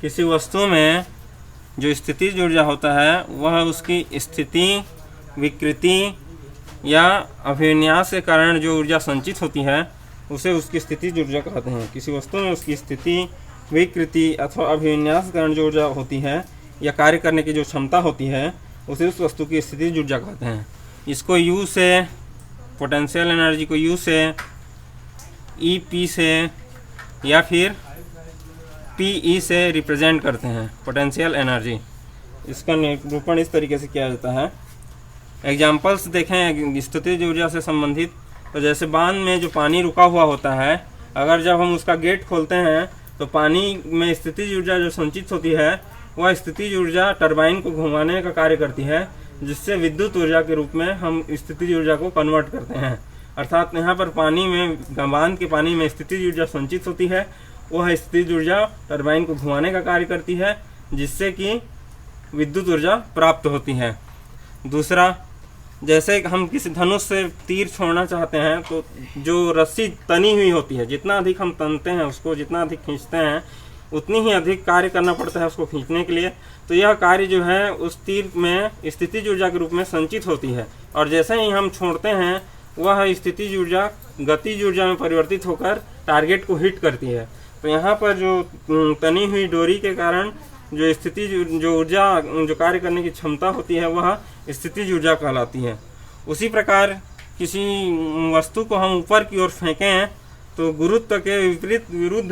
किसी वस्तु में जो स्थितिज ऊर्जा होता है वह उसकी स्थिति, विकृति या अभिविन्यास के कारण जो ऊर्जा संचित होती है उसे उसकी स्थितिज ऊर्जा कहते हैं। किसी वस्तु में उसकी स्थिति, विकृति अथवा अभिविन्यास के कारण जो ऊर्जा होती है या कार्य करने की जो क्षमता होती है उसे उस वस्तु की स्थितिज ऊर्जा कहते हैं। इसको यू से, पोटेंशियल एनर्जी को यू से, ई पी से या फिर पी ई से रिप्रेजेंट करते हैं, पोटेंशियल एनर्जी। इसका निरूपण इस तरीके से किया जाता है। एग्जाम्पल्स देखें स्थितिज ऊर्जा से संबंधित, तो जैसे बांध में जो पानी रुका हुआ होता है, अगर जब हम उसका गेट खोलते हैं तो पानी में स्थितिज ऊर्जा जो संचित होती है वह स्थितिज ऊर्जा टरबाइन को घुमाने का कार्य करती है, जिससे विद्युत ऊर्जा के रूप में हम स्थितिज ऊर्जा को कन्वर्ट करते हैं। अर्थात यहाँ पर पानी में, बांध के पानी में स्थितिज ऊर्जा संचित होती है, वह स्थितिज ऊर्जा टरबाइन को घुमाने का कार्य करती है, जिससे कि विद्युत ऊर्जा प्राप्त होती है। दूसरा, जैसे हम किसी धनुष से तीर छोड़ना चाहते हैं तो जो रस्सी तनी हुई होती है, जितना अधिक हम तनते हैं उसको, जितना अधिक खींचते हैं उतनी ही अधिक कार्य करना पड़ता है उसको खींचने के लिए। तो यह कार्य जो है उस तीर में स्थितिज ऊर्जा के रूप में संचित होती है, और जैसे ही हम छोड़ते हैं वह स्थितिज ऊर्जा गतिज ऊर्जा में परिवर्तित होकर टारगेट को हिट करती है। तो यहाँ पर जो तनी हुई डोरी के कारण जो स्थितिज जो ऊर्जा जो कार्य करने की क्षमता होती है वह स्थितिज ऊर्जा कहलाती है। उसी प्रकार किसी वस्तु को हम ऊपर की ओर फेंकें तो गुरुत्व के विपरीत विरुद्ध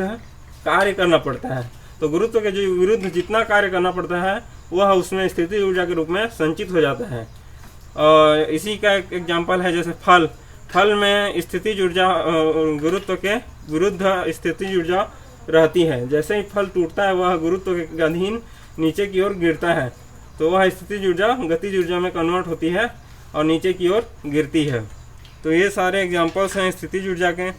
कार्य करना पड़ता है। तो गुरुत्व के जो विरुद्ध जितना कार्य करना पड़ता है वह उसमें स्थितिज ऊर्जा के रूप में संचित हो जाता है। और इसी का एक एग्जाम्पल है जैसे फल में स्थितिज ऊर्जा गुरुत्व के विरुद्ध स्थितिज ऊर्जा रहती है। जैसे ही फल टूटता है वह गुरुत्व के अधीन नीचे की ओर गिरता है, तो वह स्थितिज ऊर्जा गतिज ऊर्जा में कन्वर्ट होती है और नीचे की ओर गिरती है। तो ये सारे एग्जांपल्स हैं स्थितिज ऊर्जा के।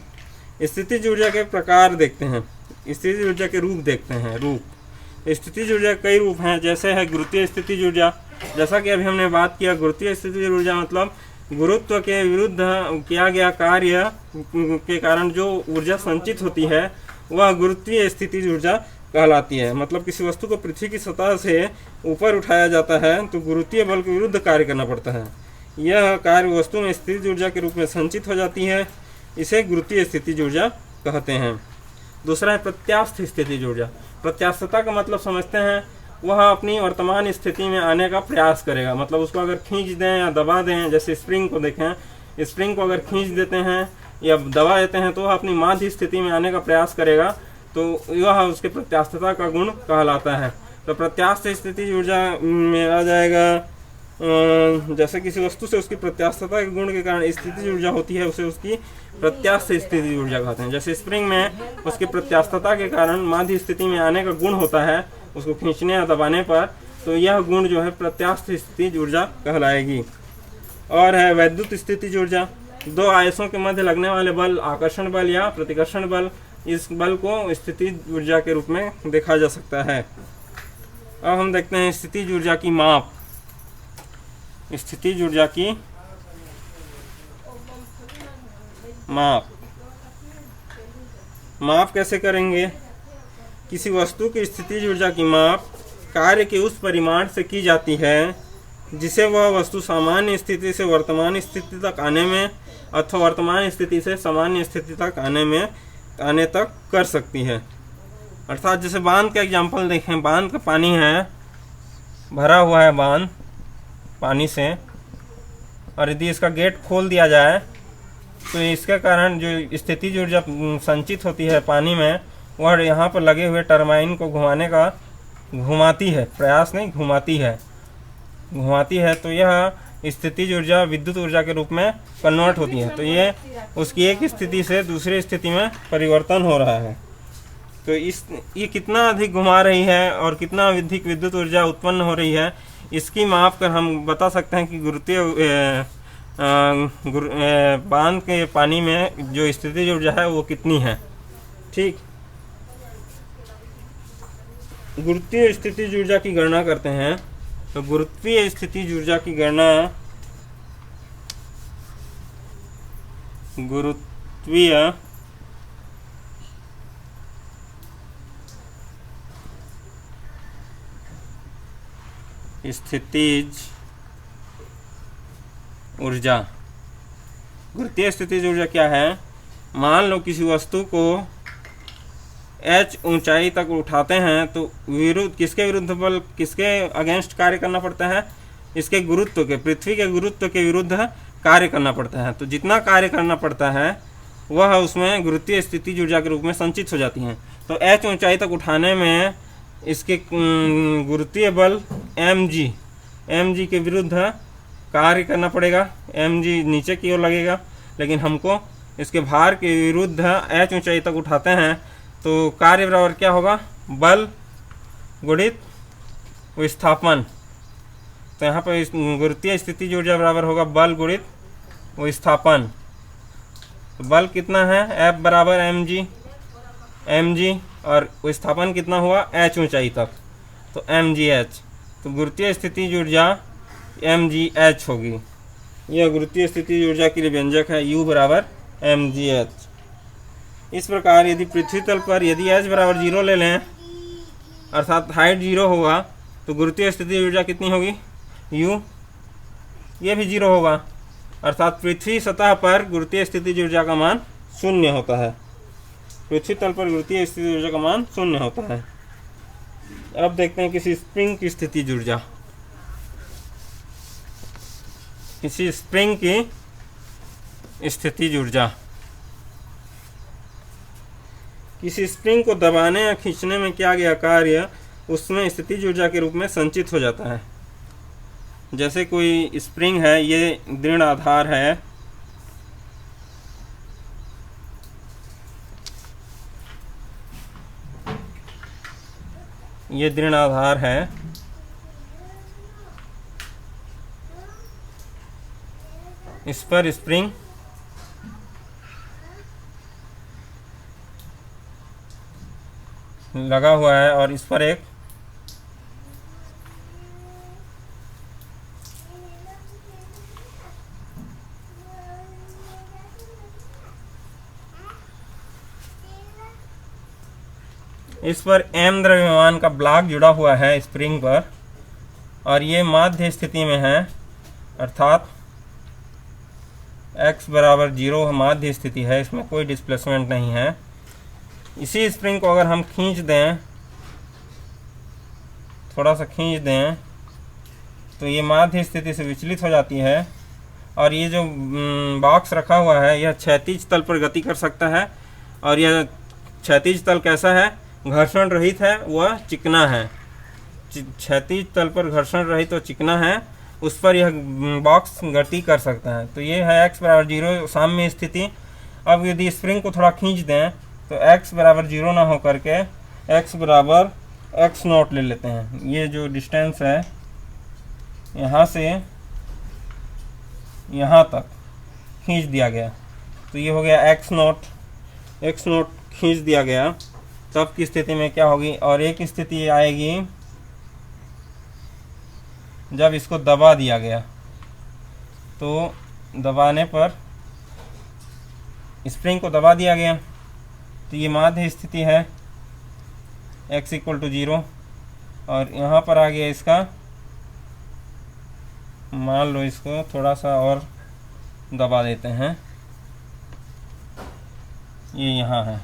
स्थितिज ऊर्जा के प्रकार देखते हैं, स्थितिज ऊर्जा के रूप देखते हैं। रूप स्थितिज ऊर्जा के कई रूप हैं, जैसे है गुरुत्वीय स्थितिज ऊर्जा। जैसा कि अभी हमने बात किया, गुरुत्वीय स्थितिज ऊर्जा मतलब गुरुत्व के विरुद्ध किया गया कार्य के कारण जो ऊर्जा संचित होती है वह गुरुत्वीय स्थितिज ऊर्जा कहलाती है। मतलब किसी वस्तु को पृथ्वी की सतह से ऊपर उठाया जाता है तो गुरुत्वीय बल के विरुद्ध कार्य करना पड़ता है। यह कार्य वस्तु में स्थितिज ऊर्जा के रूप में संचित हो जाती है, इसे गुरुत्वीय स्थितिज ऊर्जा कहते हैं। दूसरा है प्रत्यास्थ स्थितिज ऊर्जा। प्रत्यास्थता का मतलब समझते हैं, वह अपनी वर्तमान स्थिति में आने का प्रयास करेगा। मतलब उसको अगर खींच दें या दबा दें, जैसे स्प्रिंग को देखें, स्प्रिंग को अगर खींच देते हैं या दबा देते हैं तो वह अपनी माध्य स्थिति में आने का प्रयास करेगा, तो यह उसके प्रत्यास्थता का गुण कहलाता है। तो प्रत्यास्थ स्थितिज ऊर्जा में आ जाएगा जैसे किसी वस्तु से उसकी प्रत्यास्थता के गुण के कारण स्थितिज ऊर्जा होती है, उसे उसकी प्रत्यास्थ स्थितिज ऊर्जा कहते हैं। जैसे स्प्रिंग में उसकी प्रत्यास्थता के कारण माध्य स्थिति में आने का गुण होता है उसको खींचने या दबाने पर, तो यह गुण जो है प्रत्यास्थ स्थितिज ऊर्जा कहलाएगी। और है वैद्युत स्थितिज ऊर्जा। दो आयसों के मध्य लगने वाले बल, आकर्षण बल या प्रतिकर्षण बल, इस बल को स्थितिज ऊर्जा के रूप में देखा जा सकता है। अब हम देखते हैं स्थितिज ऊर्जा की माप। स्थितिज ऊर्जा की माप कैसे करेंगे? किसी वस्तु की स्थितिज ऊर्जा की माप कार्य के उस परिमाण से की जाती है जिसे वह वस्तु सामान्य स्थिति से वर्तमान स्थिति तक आने में अथवा वर्तमान स्थिति से सामान्य स्थिति तक आने तक कर सकती है। अर्थात जैसे बांध का एग्जाम्पल देखें, बांध का पानी है, भरा हुआ है बांध पानी से, और यदि इसका गेट खोल दिया जाए तो इसके कारण जो स्थितिज ऊर्जा संचित होती है पानी में, वह यहाँ पर लगे हुए टरबाइन को घुमाती है, प्रयास नहीं घुमाती है, तो यह स्थितिज ऊर्जा विद्युत ऊर्जा के रूप में कन्वर्ट होती है। तो ये उसकी एक स्थिति से दूसरी स्थिति में परिवर्तन हो रहा है। तो ये कितना अधिक घुमा रही है और कितना अधिक विद्युत ऊर्जा उत्पन्न हो रही है, इसकी माप कर हम बता सकते हैं कि बांध के पानी में जो स्थितिज ऊर्जा है वो कितनी है। ठीक, गुरुत्वीय स्थितिज ऊर्जा की गणना करते हैं। तो गुरुत्वीय स्थितिज ऊर्जा की गणना स्थितिज ऊर्जा। गुरुत्वीय स्थितिज ऊर्जा क्या है? मान लो किसी वस्तु को h ऊंचाई तक उठाते हैं तो विरुद्ध किसके विरुद्ध बल, किसके अगेंस्ट कार्य करना पड़ता है? इसके गुरुत्व के, पृथ्वी के गुरुत्व के विरुद्ध कार्य करना पड़ता है। तो जितना कार्य करना पड़ता है वह उसमें गुरुत्वीय स्थितिज ऊर्जा के रूप में संचित हो जाती हैं। तो h ऊंचाई तक उठाने में इसके गुरुत्वीय बल mg के विरुद्ध कार्य करना पड़ेगा। mg नीचे की ओर लगेगा, लेकिन हमको इसके भार के विरुद्ध h ऊंचाई तक उठाते हैं तो कार्य बराबर क्या होगा? बल गुणित विस्थापन। तो यहाँ पर गुरुत्वीय स्थितिज ऊर्जा बराबर होगा बल गुणित विस्थापन। तो बल कितना है? F बराबर mg और विस्थापन कितना हुआ? h ऊंचाई तक, तो mgh। तो गुरुत्वीय स्थितिज ऊर्जा mgh होगी। यह गुरुत्वीय स्थितिज ऊर्जा के लिए व्यंजक है U बराबर mgh। इस प्रकार यदि पृथ्वी तल पर यदि h बराबर 0 ले लें अर्थात हाइट 0 होगा तो गुरुत्वीय स्थितिज ऊर्जा कितनी होगी? U। ये भी 0 होगा अर्थात पृथ्वी सतह पर गुरुत्वीय स्थितिज ऊर्जा का मान 0 होता है। पृथ्वी तल पर गुरुत्वीय स्थितिज ऊर्जा का मान 0 होता है। अब देखते हैं किसी स्प्रिंग की स्थितिज ऊर्जा। किसी स्प्रिंग की स्थितिज ऊर्जा। किसी स्प्रिंग को दबाने या खींचने में किया गया कार्य उसमें स्थितिज ऊर्जा के रूप में संचित हो जाता है। जैसे कोई स्प्रिंग है, ये दृढ़ आधार है, ये दृढ़ आधार है, इस पर स्प्रिंग लगा हुआ है और इस पर एक m द्रव्यमान का ब्लॉक जुड़ा हुआ है स्प्रिंग पर और ये माध्य स्थिति में है अर्थात x बराबर 0 माध्य स्थिति है, इसमें कोई डिस्प्लेसमेंट नहीं है। इसी स्प्रिंग को अगर हम खींच दें, थोड़ा सा खींच दें तो ये माध्य स्थिति से विचलित हो जाती है और ये जो बॉक्स रखा हुआ है यह क्षैतिज तल पर गति कर सकता है। और यह क्षैतिज तल कैसा है? घर्षण रहित है, वह चिकना है। क्षैतिज तल पर घर्षण रहित और चिकना है, उस पर यह बॉक्स गति कर सकता है। तो ये है x बराबर 0 साम्य स्थिति। अब यदि स्प्रिंग को थोड़ा खींच दें तो x बराबर 0 ना हो करके x बराबर x0 ले लेते हैं। ये जो डिस्टेंस है यहाँ से यहाँ तक खींच दिया गया तो ये हो गया x0 खींच दिया गया। तब की स्थिति में क्या होगी? और एक स्थिति आएगी जब इसको दबा दिया गया, तो दबाने पर स्प्रिंग को दबा दिया गया तो ये माध्य स्थिति है x = 0 और यहाँ पर आ गया इसका, मान लो इसको थोड़ा सा और दबा देते हैं, ये यहाँ है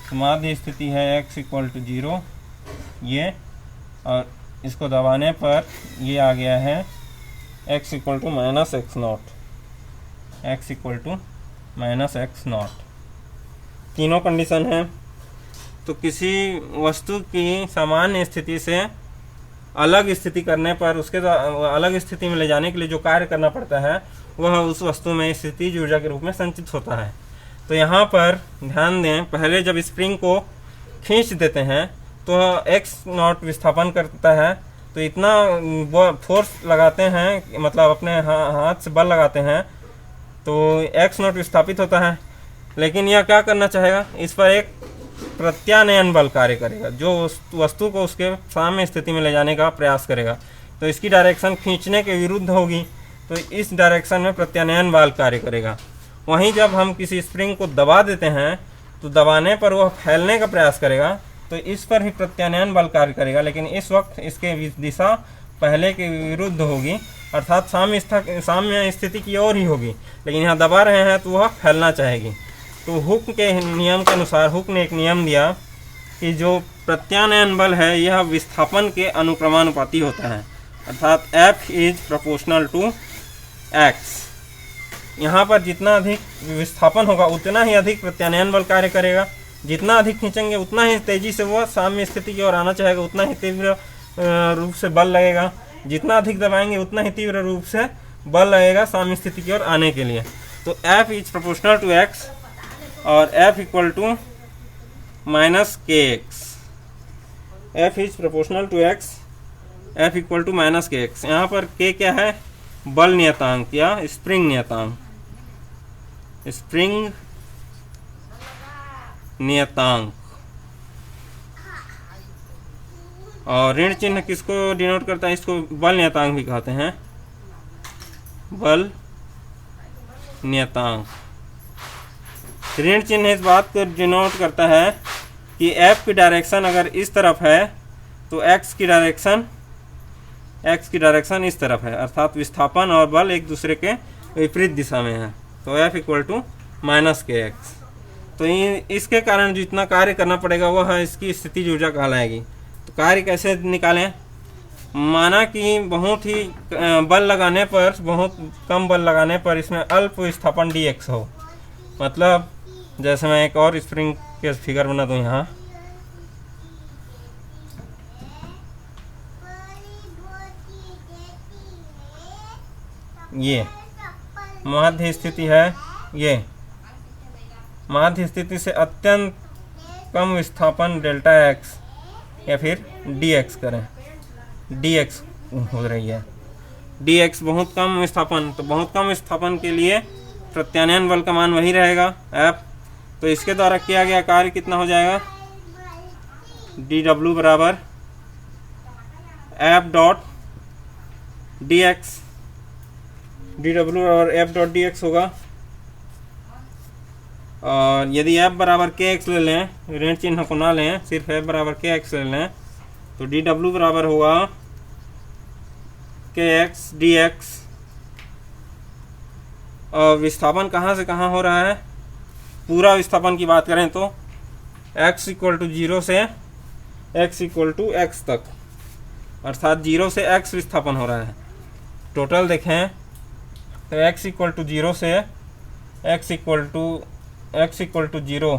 तो माध्य स्थिति है x = 0 ये, और इसको दबाने पर ये आ गया है x = -x0, x = -x0। तीनों कंडीशन है। तो किसी वस्तु की सामान्य स्थिति से अलग स्थिति करने पर उसके अलग स्थिति में ले जाने के लिए जो कार्य करना पड़ता है वह उस वस्तु में स्थितिज ऊर्जा के रूप में संचित होता है। तो यहाँ पर ध्यान दें, पहले जब स्प्रिंग को खींच देते हैं तो x0 विस्थापन करता है, तो इतना फोर्स लगाते हैं, मतलब अपने हाथ से बल लगाते हैं तो x0 विस्थापित होता है। लेकिन यह क्या करना चाहेगा? इस पर एक प्रत्यानयन बल कार्य करेगा जो वस्तु को उसके साम्य स्थिति में ले जाने का प्रयास करेगा। तो इसकी डायरेक्शन खींचने के विरुद्ध होगी, तो इस डायरेक्शन में प्रत्यानयन बल कार्य करेगा। वहीं जब हम किसी स्प्रिंग को दबा देते हैं तो दबाने पर वह फैलने का प्रयास करेगा तो इस पर भी प्रत्यानयन बल कार्य करेगा, लेकिन इस वक्त इसके दिशा पहले के विरुद्ध होगी, अर्थात साम्य स्थिति की ओर ही होगी। लेकिन यहाँ दबा रहे हैं तो वह फैलना चाहेगी। तो हुक के नियम के अनुसार हुक ने एक नियम दिया कि जो प्रत्यानयन बल है यह विस्थापन के अनुक्रमानुपाती होता है, अर्थात F is proportional to x। यहाँ पर जितना अधिक विस्थापन होगा उतना ही अधिक प्रत्यानयन बल कार्य करेगा। जितना अधिक खींचेंगे उतना ही तेजी से वह साम्य स्थिति की ओर आना चाहेगा, उतना ही तीव्र रूप से बल लगेगा। जितना अधिक दबाएंगे उतना ही तीव्र रूप से बल लगेगा साम्य स्थिति की ओर आने के लिए। तो F is proportional to x और F equal to minus kx। F is proportional to x, F equal to minus kx। यहाँ पर k क्या है? बल नियतांक या स्प्रिंग नियतांक, स्प्रिंग नियतांक। और ऋण चिन्ह किसको डिनोट करता है? इसको बल नियतांक भी कहते हैं, बल नियतांक। ऋण चिन्ह इस बात को डिनोट करता है कि F की डायरेक्शन अगर इस तरफ है तो x की डायरेक्शन इस तरफ है, अर्थात विस्थापन और बल एक दूसरे के विपरीत दिशा में है। तो F equal to minus kx। तो इसके कारण जितना कार्य करना पड़ेगा वह इसकी स्थितिज ऊर्जा कहलाएगी। तो कार्य कैसे निकालें? माना कि बहुत ही बल लगाने पर, बहुत कम बल लगाने पर इसमें अल्प विस्थापन dx हो। मतलब जैसे मैं एक और स्प्रिंग के फिगर बना दूं यहाँ, ये माध्य स्थिति है, ये माध्य स्थिति से अत्यंत कम विस्थापन डेल्टा x या फिर dx करें, dx हो रही है, dx बहुत कम विस्थापन। तो बहुत कम विस्थापन के लिए प्रत्यानयन बल का मान वही रहेगा F। तो इसके द्वारा किया गया कार्य कितना हो जाएगा? dw बराबर F डॉट dx, dw बराबर F डॉट dx होगा। और यदि F बराबर kx ले लें, ऋण चिन्ह को ना लें, सिर्फ F बराबर kx ले लें, तो dw बराबर होगा kx dx। और विस्थापन कहाँ से कहाँ हो रहा है? पूरा विस्थापन की बात करें तो x इक्वल टू 0 से x इक्वल टू x तक, अर्थात 0 से x विस्थापन हो रहा है। टोटल देखें तो x इक्वल टू 0 से x इक्वल टू 0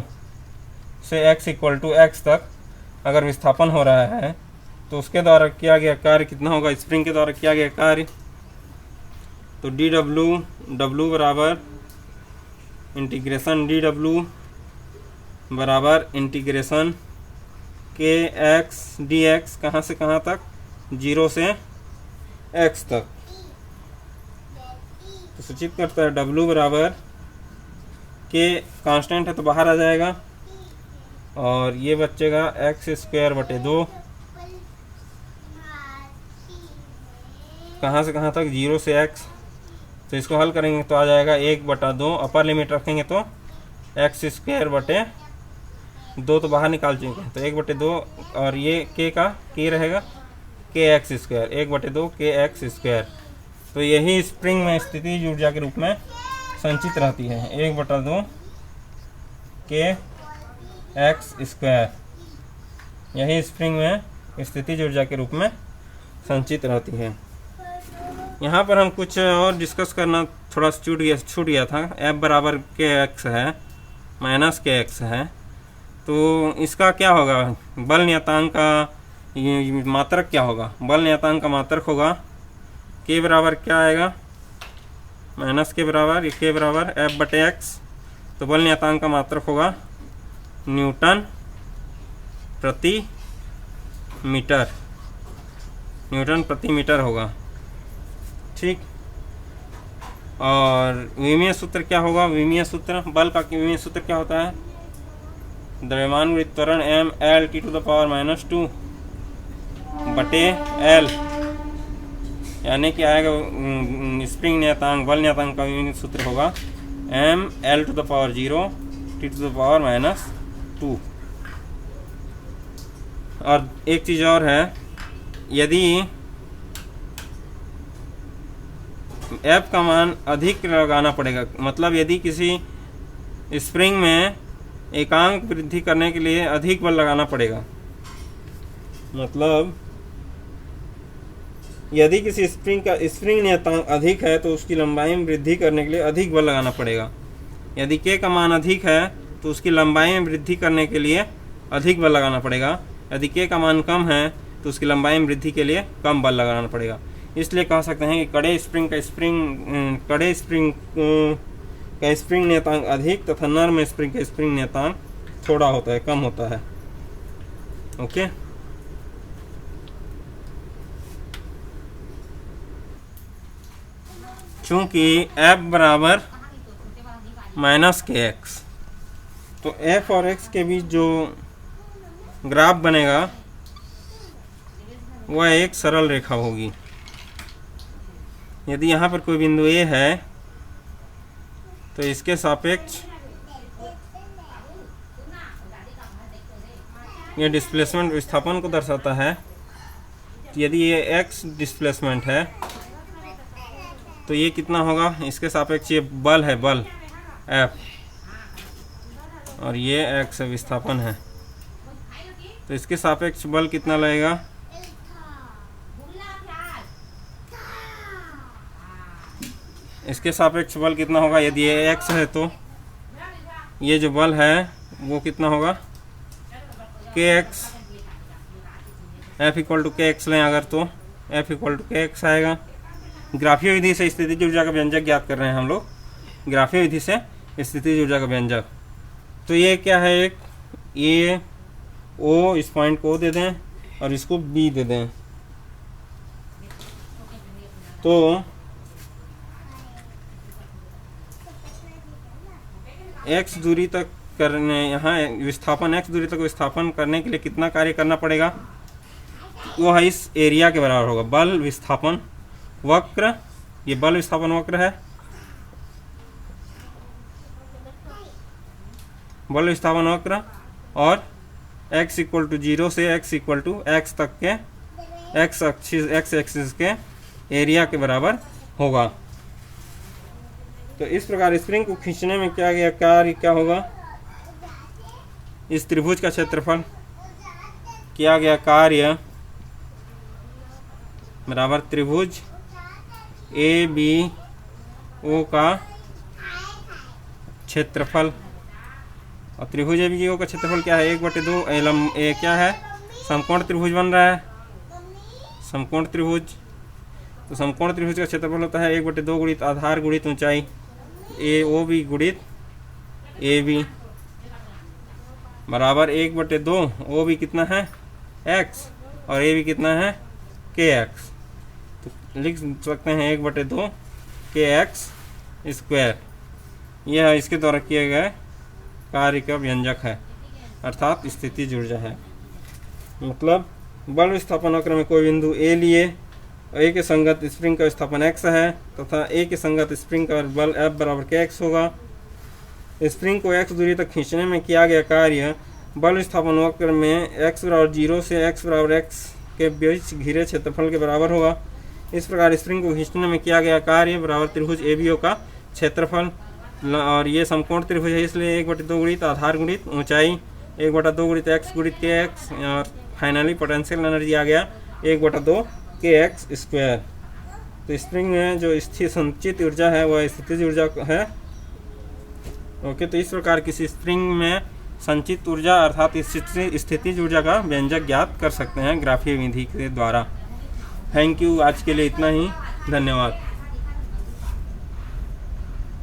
से x इक्वल टू x तक अगर विस्थापन हो रहा है तो उसके द्वारा किया गया कार्य कितना होगा? स्प्रिंग के द्वारा किया गया कार्य। तो w बराबर इंटीग्रेशन dw बराबर इंटीग्रेशन kx dx, कहाँ से कहाँ तक? 0 से x तक। तो सूचित करता है w बराबर k कांस्टेंट है तो बाहर आ जाएगा, और ये बचेगा x स्क्वायर बटे 2, कहाँ से कहाँ तक? 0 से x। तो इसको हल करेंगे तो आ जाएगा 1/2, अपर लिमिट रखेंगे तो x स्क्वायर बटे 2 तो बाहर निकाल चुके हैं, तो 1/2, और ये k का k रहेगा kx स्क्वायर, 1/2 kx स्क्वायर। तो यही स्प्रिंग में स्थितिज ऊर्जा के रूप में संचित रहती है, 1/2 kx स्क्वायर। यही स्प्रिंग में स्थितिज ऊर्जा के रूप में संचित रहती है। यहाँ पर हम कुछ और डिस्कस करना थोड़ा छूट गया था। F बराबर kx है, माइनस kx है, तो इसका क्या होगा? बल नियतांक का मात्रक क्या होगा? बल नियतांक का मात्रक होगा k बराबर क्या आएगा? माइनस k बराबर, ये k बराबर F बटे x। तो बल नियतांक का मात्रक होगा न्यूटन प्रति मीटर, न्यूटन प्रति मीटर होगा, ठीक। और विमीय सूत्र क्या होगा? विमीय सूत्र, बल का विमीय सूत्र क्या होता है? द्रव्यमान गुणित त्वरण m(L(T⁻²) बटे L, यानी कि आएगा स्प्रिंग नियतांक, बल नियतांक का विमीय सूत्र होगा m(L(0) T⁻²). और एक चीज़ और है, यदि F का मान अधिक लगाना पड़ेगा, मतलब यदि किसी स्प्रिंग में एकांक वृद्धि करने के लिए अधिक बल लगाना पड़ेगा, मतलब यदि किसी स्प्रिंग का स्प्रिंग नियतांक अधिक है तो उसकी लंबाई में वृद्धि करने के लिए अधिक बल लगाना पड़ेगा। यदि K का मान अधिक है तो उसकी लंबाई में वृद्धि करने के लिए अधिक बल लगाना पड़ेगा। यदि K का मान कम है तो उसकी लंबाई में वृद्धि के लिए कम बल लगाना पड़ेगा। इसलिए कह सकते हैं कि कड़े स्प्रिंग का स्प्रिंग नियतांक अधिक तथा नर्म स्प्रिंग का स्प्रिंग नियतांक थोड़ा होता है, कम होता है। ओके, चूंकि F बराबर -kx, तो F और x के बीच जो ग्राफ बनेगा वह एक सरल रेखा होगी। यदि यहाँ पर कोई बिंदु A है तो इसके सापेक्ष ये डिस्प्लेसमेंट विस्थापन को दर्शाता है। यदि ये x डिस्प्लेसमेंट है तो ये कितना होगा, इसके सापेक्ष ये बल है, बल F, और ये x विस्थापन है, तो इसके सापेक्ष बल कितना लगेगा, इसके सापेक्ष बल कितना होगा। यदि ये x है तो ये जो बल है वो कितना होगा, kx, F equal to kx लें अगर तो F इक्वल टू kx आएगा। ग्राफीय विधि से स्थितिज ऊर्जा का व्यंजक ज्ञात कर रहे हैं हम लोग, ग्राफीय विधि से स्थितिज ऊर्जा का व्यंजक। तो ये क्या है, एक A O, इस पॉइंट को दे दें और इसको B दे दें, तो x दूरी तक करने, यहाँ विस्थापन x दूरी तक विस्थापन करने के लिए कितना कार्य करना पड़ेगा, वो है इस एरिया के बराबर होगा। बल विस्थापन वक्र, ये बल विस्थापन वक्र है, बल विस्थापन वक्र, और x इक्वल टू 0 से x इक्वल टू x तक के x एक्सिस के एरिया के बराबर होगा। तो इस प्रकार स्प्रिंग को खींचने में क्या गया कार्य क्या होगा, इस त्रिभुज का क्षेत्रफल किया गया कार्य बराबर त्रिभुज ABO का क्षेत्रफल, और त्रिभुज ABO का क्षेत्रफल क्या है, 1/2 क्या है, समकोण त्रिभुज बन रहा है, समकोण त्रिभुज। तो समकोण त्रिभुज का क्षेत्रफल होता है 1/2 गुणित आधार गुणित ऊंचाई AOB गुणित AB बराबर 1/2। OB कितना है x और AB कितना है kx, तो लिख सकते हैं 1/2 kx स्क्वायर। यह इसके द्वारा किए गए कार्य का व्यंजक है, अर्थात स्थितिज ऊर्जा है। मतलब बल विस्थापन वक्र में कोई बिंदु A लिए, A के संगत स्प्रिंग का विस्थापन x है तथा A के संगत स्प्रिंग का बल F बराबर kx होगा। स्प्रिंग को x दूरी तक खींचने में किया गया कार्य बल विस्थापन वक्र में x बराबर 0 से x बराबर x के बीच घिरे क्षेत्रफल के बराबर होगा। इस प्रकार स्प्रिंग को खींचने में किया गया कार्य बराबर त्रिभुज ABO का क्षेत्रफल, और ये समकोण त्रिभुज है इसलिए 1/2 गुणित आधार गुणित ऊंचाई 1/2 गुणित x गुणित kx, और फाइनली पोटेंशियल एनर्जी आ गया 1/2 kx स्क्वायर। तो स्प्रिंग में जो स्थिर संचित ऊर्जा है वह स्थितिज ऊर्जा है। ओके, तो इस प्रकार किसी स्प्रिंग में संचित ऊर्जा अर्थात स्थितिज ऊर्जा का व्यंजक ज्ञात कर सकते हैं ग्राफीय विधि के द्वारा। थैंक यू, आज के लिए इतना ही, धन्यवाद।